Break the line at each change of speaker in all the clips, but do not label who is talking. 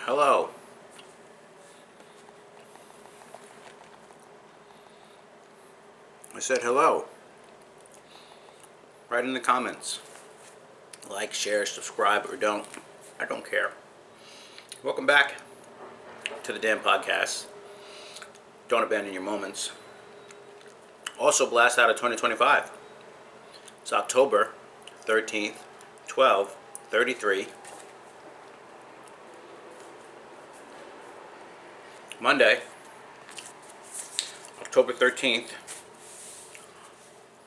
Hello. I said hello. Write in the comments. Like, share, subscribe, or don't. I don't care. Welcome back to the damn podcast. Don't abandon your moments. Also, blast out of 2025. It's October 13th, 12:33. Monday, October 13th.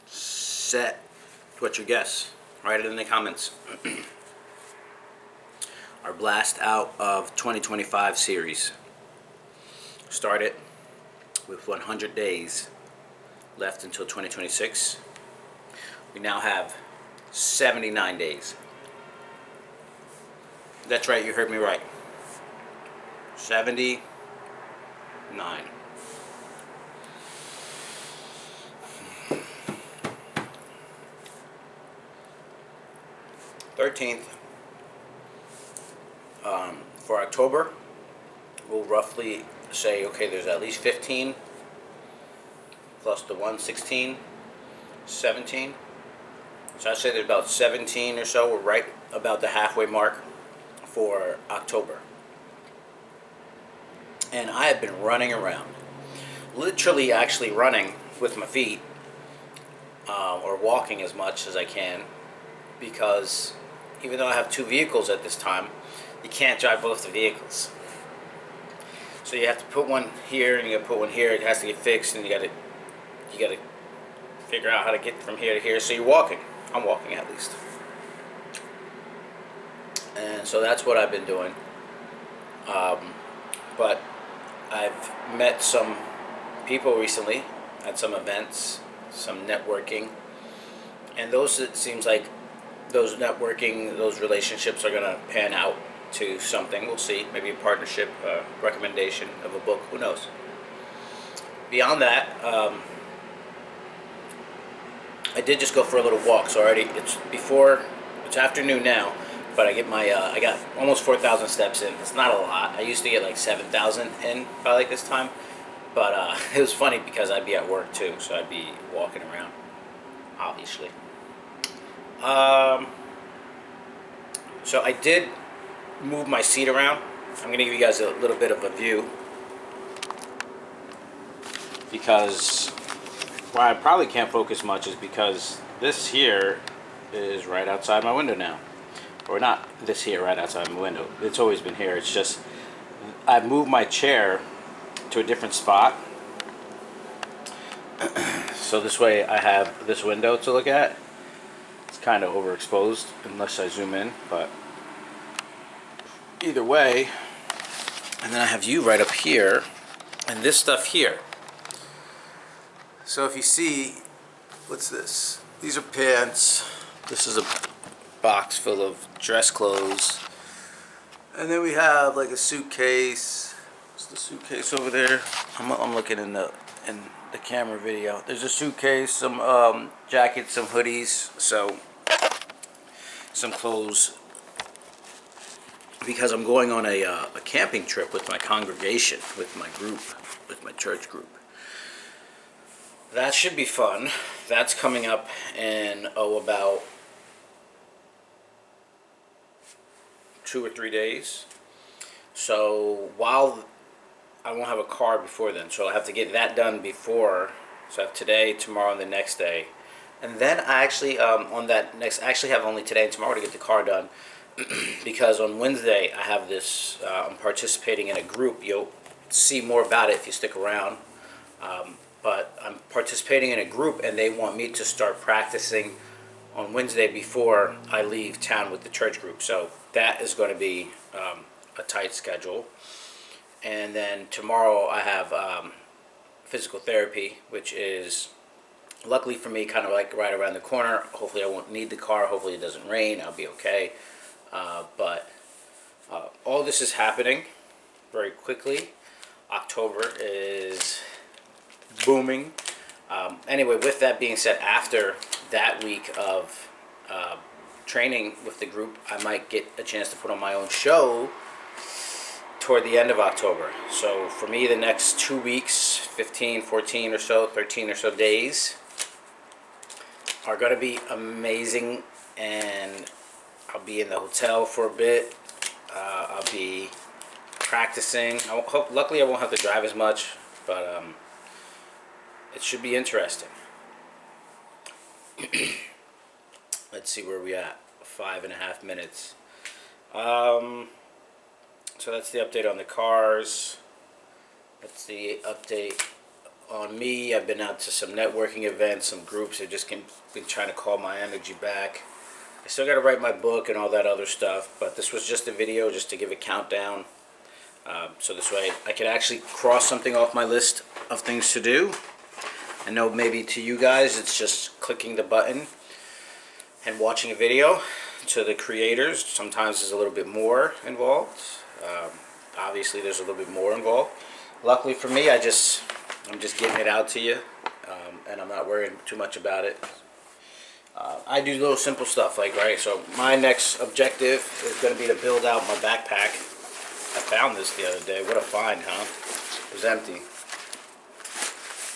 Set. What's your guess? Write it in the comments. Our blast out of 2025 series started with 100 days left until 2026. We now have 79 days. That's right, you heard me right. 79. 13th. For October, we'll roughly say, okay, there's at least 15 plus the 1, 16, 17. So I'd say there's about 17 or so. We're right about the halfway mark for October. And I have been running around. Literally actually running with my feet or walking as much as I can, because even though I have two vehicles at this time, you can't drive both the vehicles. So you have to put one here and you got to put one here. It has to get fixed, and you got to figure out how to get from here to here. So you're walking. I'm walking at least. And so that's what I've been doing. But I've met some people recently at some events, some networking, and those, it seems like those networking, those relationships are going to pan out to something. We'll see. Maybe a partnership, recommendation of a book. Who knows? Beyond that, I did just go for a little walk. So already it's afternoon now, but I got almost 4,000 steps in. It's not a lot. I used to get like 7,000 in by like this time, but it was funny because I'd be at work too, so I'd be walking around, obviously. So I did move my seat around. I'm going to give you guys a little bit of a view, because why I probably can't focus much is because this here is right outside my window now. Or not this here right outside my window. It's always been here. It's just I've moved my chair to a different spot. So this way I have this window to look at. It's kind of overexposed unless I zoom in, but either way. And then I have you right up here and this stuff here. So if you see, what's this? These are pants. This is a box full of dress clothes. And then we have like a suitcase. What's the suitcase over there? I'm looking in the camera video. There's a suitcase, some jackets, some hoodies, so some clothes, because I'm going on a camping trip with my congregation, with my group, with my church group. That should be fun. That's coming up in about 2 or 3 days. So while I won't have a car before then, so I'll have to get that done before. So I have today, tomorrow, and the next day, and then I actually actually have only today and tomorrow to get the car done, because on Wednesday I have this. I'm participating in a group. You'll see more about it if you stick around. But I'm participating in a group, and they want me to start practicing on Wednesday before I leave town with the church group. So that is going to be a tight schedule. And then tomorrow I have physical therapy, which is, luckily for me, kind of like right around the corner. Hopefully I won't need the car. Hopefully it doesn't rain. I'll be okay. But all this is happening very quickly. October is booming. Anyway, with that being said, after that week of training with the group, I might get a chance to put on my own show toward the end of October. So for me, the next 2 weeks, 15, 14 or so, 13 or so days are going to be amazing, and I'll be in the hotel for a bit. I'll be practicing. Luckily, I won't have to drive as much, but it should be interesting. Let's see where we at. 5.5 minutes. So that's the update on the cars. That's the update on me. I've been out to some networking events, some groups have just been trying to call my energy back. I still got to write my book and all that other stuff, but this was just a video just to give a countdown. So this way I could actually cross something off my list of things to do. I know maybe to you guys it's just clicking the button and watching a video. To the creators, sometimes there's a little bit more involved. Obviously there's a little bit more involved. Luckily for me, I'm just getting it out to you, and I'm not worrying too much about it. I do little simple stuff so my next objective is going to be to build out my backpack. I found this the other day. What a find, huh? It was empty.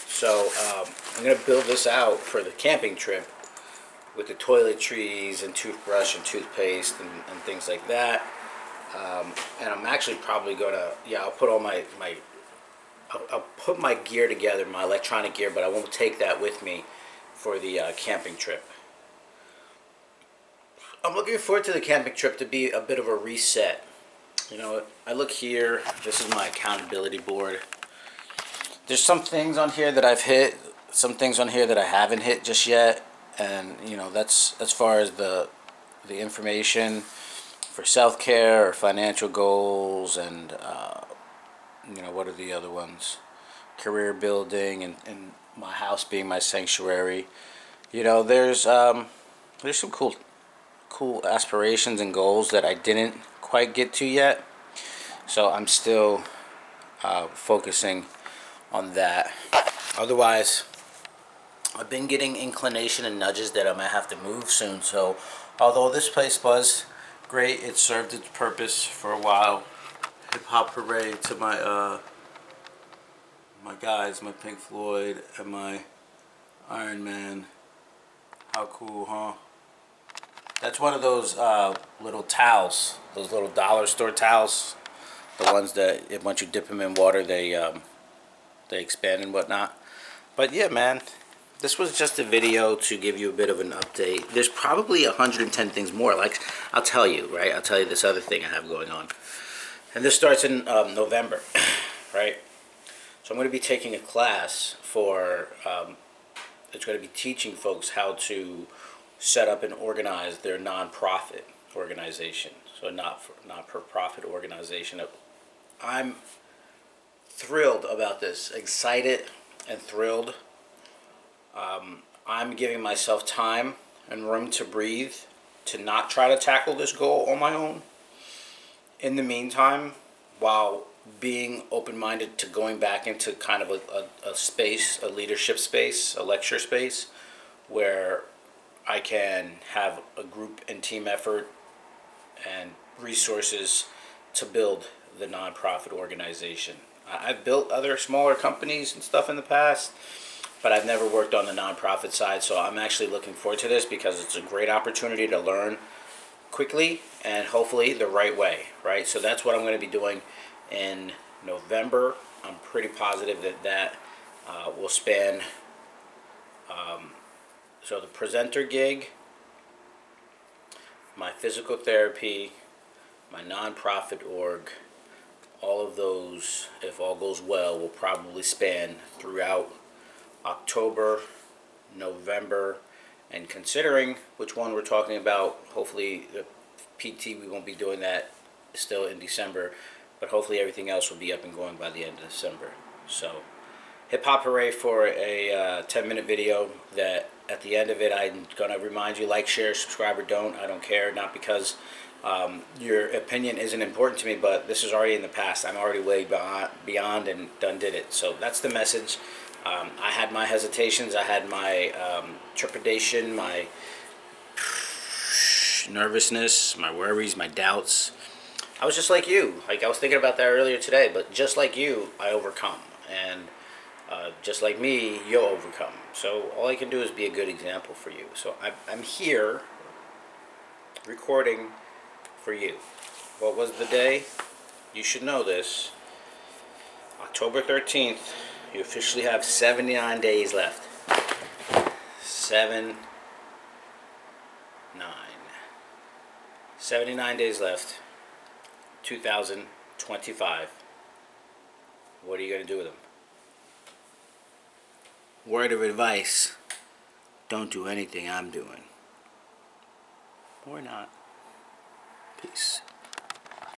So I'm going to build this out for the camping trip with the toiletries and toothbrush and toothpaste and things like that. And I'm actually probably going to, I'll put all I'll put my gear together, my electronic gear, but I won't take that with me for the camping trip. I'm looking forward to the camping trip to be a bit of a reset. You know, I look here, this is my accountability board. There's some things on here that I've hit, some things on here that I haven't hit just yet. And, you know, that's as far as the information for self-care or financial goals and, you know, what are the other ones? Career building and my house being my sanctuary. You know, there's some cool aspirations and goals that I didn't quite get to yet. So I'm still focusing on that. Otherwise, I've been getting inclination and nudges that I might have to move soon. So although this place was great, it served its purpose for a while. Hip hop hooray to my my guys, my Pink Floyd and my Iron Man. How cool, huh? That's one of those little towels, those little dollar store towels, the ones that once you dip them in water they expand and whatnot. But yeah, man, this was just a video to give you a bit of an update. There's probably 110 things more. Like I'll tell you, right? I'll tell you this other thing I have going on, and this starts in November, right? So I'm going to be taking a class for. It's going to be teaching folks how to set up and organize their nonprofit organization. So a not-for-profit organization. I'm thrilled about this, excited and thrilled. I'm giving myself time and room to breathe, to not try to tackle this goal on my own. In the meantime, while being open-minded to going back into kind of a space, a leadership space, a lecture space, where I can have a group and team effort and resources to build the nonprofit organization. I've built other smaller companies and stuff in the past, but I've never worked on the nonprofit side, so I'm actually looking forward to this because it's a great opportunity to learn quickly and hopefully the right way, right? So that's what I'm going to be doing in November. I'm pretty positive that will span so the presenter gig, my physical therapy, my nonprofit org, all of those, if all goes well, will probably span throughout October, November, and considering which one we're talking about, hopefully the PT, we won't be doing that still in December, but hopefully everything else will be up and going by the end of December. So hip hop hooray for a 10-minute video that at the end of it I'm gonna remind you, like, share, subscribe, or don't. I don't care, not because your opinion isn't important to me, but this is already in the past. I'm already way beyond and done did it. So that's the message. I had my hesitations, I had my trepidation, my nervousness, my worries, my doubts. I was just like you. Like I was thinking about that earlier today, but just like you, I overcome. And just like me, you'll overcome. So all I can do is be a good example for you. So I'm here recording for you. What was the day? You should know this. October 13th, you officially have 79 days left. 7, 9. 79 days left. 2025. What are you going to do with them? Word of advice. Don't do anything I'm doing. Or not. Peace.